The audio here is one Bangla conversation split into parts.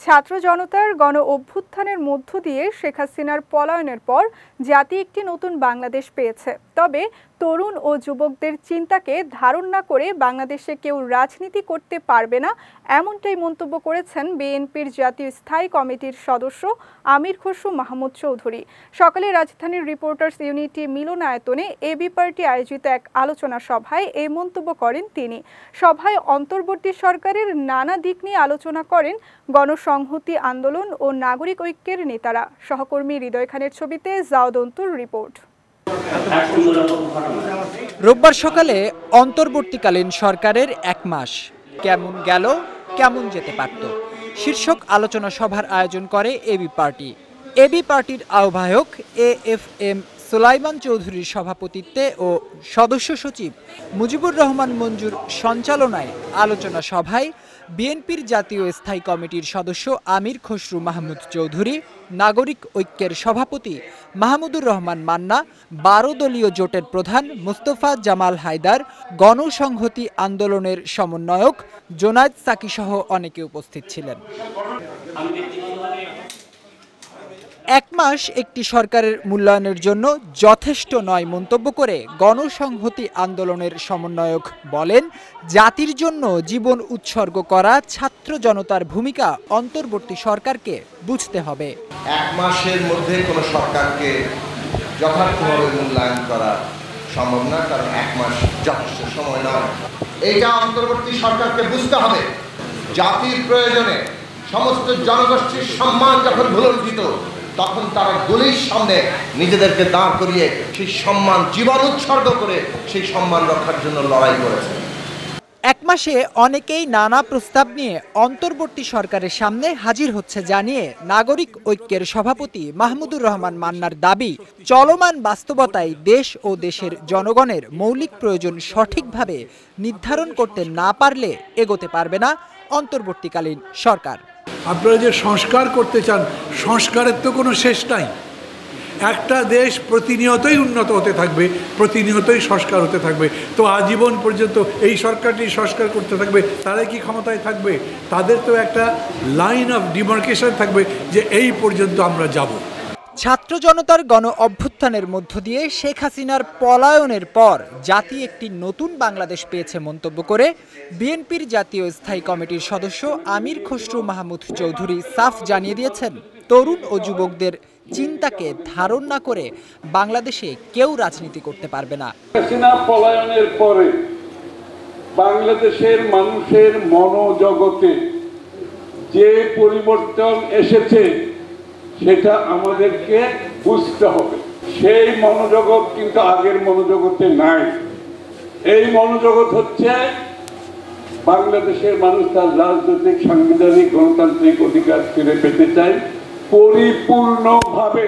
ছাত্র জনতার গণ অভ্যুত্থানের মধ্য দিয়ে শেখ হাসিনার পলায়নের পর জাতি একটি নতুন বাংলাদেশ পেয়েছে। তবে তরুণ ও যুবকদের চিন্তাকে ধারণ না করে বাংলাদেশে কেউ রাজনীতি করতে পারবে না, এমনটাই মন্তব্য করেছেন বিএনপির জাতীয় স্থায়ী কমিটির সদস্য আমির খসরু মাহমুদ চৌধুরী। সকালে রাজধানীর রিপোর্টার্স ইউনিটি মিলনায়তনে এবি পার্টি আয়োজিত এক আলোচনা সভায় এই মন্তব্য করেন তিনি। সভায় অন্তর্বর্তী সরকারের নানা দিক নিয়ে আলোচনা করেন গণসংহতি আন্দোলন ও নাগরিক ঐক্যের নেতারা। সহকর্মী হৃদয় খানের ছবিতে জাওদন্তুর রিপোর্ট। রোববার সকালে অন্তর্বর্তীকালীন সরকারের 1 মাস কেমন গেল, কেমন যেতে পারত শীর্ষক আলোচনা সভার আয়োজন করে এবি পার্টি। এবি পার্টির আহ্বায়ক AFM সুলাইমান চৌধুরীর সভাপতিত্বে ও সদস্য সচিব মুজিবুর রহমান মঞ্জুর সঞ্চালনায় আলোচনা সভায় বিএনপির জাতীয় স্থায়ী কমিটির সদস্য আমির খসরু মাহমুদ চৌধুরী, নাগরিক ঐক্যের সভাপতি মাহমুদুর রহমান মান্না, 12 দলীয় জোটের প্রধান মুস্তফা জামাল হায়দার, গণসংহতি আন্দোলনের সমন্বয়ক জোনায়েদ সাকি সহ অনেকে উপস্থিত ছিলেন। 1 মাস একটি সরকারের মূল্যায়নের জন্য যথেষ্ট নয় মন্তব্য করে গণসংহতি আন্দোলনের সমন্বয়ক বলেন, জাতির জন্য জীবন উৎসর্গ করা ছাত্র জনতার ভূমিকা অন্তর্বর্তী সরকারকে বুঝতে হবে। 1 মাসের মধ্যে কোনো সরকারকে যথার্থভাবে মূল্যায়ন করা সম্ভব না, কারণ 1 মাস যথেষ্ট সময় নয়। এইটা অন্তর্বর্তী সরকারকে বুঝতে হবে। জাতির প্রয়োজনে সমস্ত জনগোষ্ঠীর সম্মান যখন ভুলুণ্ঠিত, তখন তারা গুলির সামনে নিজেদেরকে দাঁড় করিয়ে সেই সম্মান জীবন উৎসর্গ করে সেই সম্মান রক্ষার জন্য লড়াই করেছে। 1 মাসে অনেকেই নানা প্রস্তাব নিয়ে অন্তর্বর্তী সরকারের সামনে হাজির হচ্ছে জানিয়ে নাগরিক ঐক্যের সভাপতি মাহমুদুর রহমান মান্নার দাবি, চলমান বাস্তবতায় দেশ ও দেশের জনগণের মৌলিক প্রয়োজন সঠিকভাবে নির্ধারণ করতে না পারলে এগোতে পারবে না অন্তর্বর্তীকালীন সরকার। আপনারা যে সংস্কার করতে চান, সংস্কারের তো কোনো শেষ নাই। একটা দেশ প্রতিনিয়তই উন্নত হতে থাকবে, প্রতিনিয়তই সংস্কার হতে থাকবে। তো আজীবন পর্যন্ত এই সরকারটি সংস্কার করতে থাকবে, তারা কি ক্ষমতায় থাকবে? তাদের তো একটা লাইন অফ ডিমার্কেশন থাকবে যে এই পর্যন্ত আমরা যাব। ছাত্র জনতার গণ অভ্যুত্থানের মধ্য দিয়ে শেখ হাসিনার পলায়নের পর জাতি একটি নতুন বাংলাদেশ পেয়েছে মন্তব্য করে বিএনপির জাতীয় স্থায়ী কমিটির সদস্য আমির খসরু মাহমুদ চৌধুরী সাফ জানিয়ে দিয়েছেন, তরুণ ও যুবকদের চিন্তাকে ধারণ না করে বাংলাদেশে কেউ রাজনীতি করতে পারবে না। হাসিনা পলায়নের পরে বাংলাদেশের মানুষের মনোজগতে যে পরিবর্তন এসেছে সেটা আমাদেরকে বুঝতে হবে। সেই মনোজগৎ কিন্তু আগের মনোজগতে নাই। এই মনোজগৎ হচ্ছে বাংলাদেশের মানুষ তার রাজনৈতিক, সাংবিধানিক, গণতান্ত্রিক অধিকার ফিরে পেতে চায় পরিপূর্ণভাবে।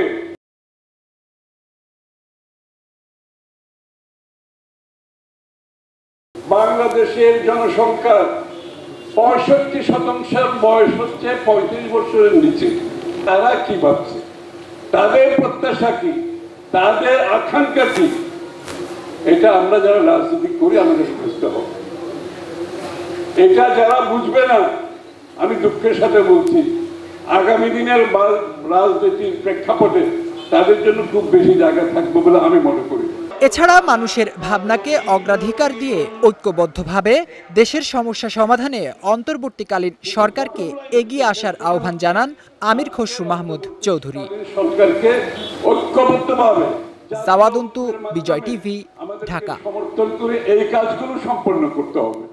বাংলাদেশের জনসংখ্যার 65% বয়স হচ্ছে 35 বছরের নিচে। তারা কি ভাবছে, তাদের প্রত্যাশা কি, তাদের আকাঙ্ক্ষা কি, এটা আমরা যারা রাজনীতি করি আমাদের বুঝতে হবে। এটা যারা বুঝবে না, আমি দুঃখের সাথে বলছি, আগামী দিনের রাজনীতির প্রেক্ষাপটে তাদের জন্য খুব বেশি জায়গা থাকবে বলে আমি মনে করি। এছাড়া মানুষের ভাবনাকে অগ্রাধিকার দিয়ে ঐক্যবদ্ধভাবে দেশের সমস্যা সমাধানে অন্তর্বর্তীকালীন সরকারকে এগিয়ে আসার আহ্বান জানান আমির খসরু মাহমুদ চৌধুরী। সরকারকে ঐক্যবদ্ধভাবে জাওয়াদন্তু, বিজয় টিভি, ঢাকা। সমর্থন করে এই কাজগুলো সম্পন্ন করতে হবে।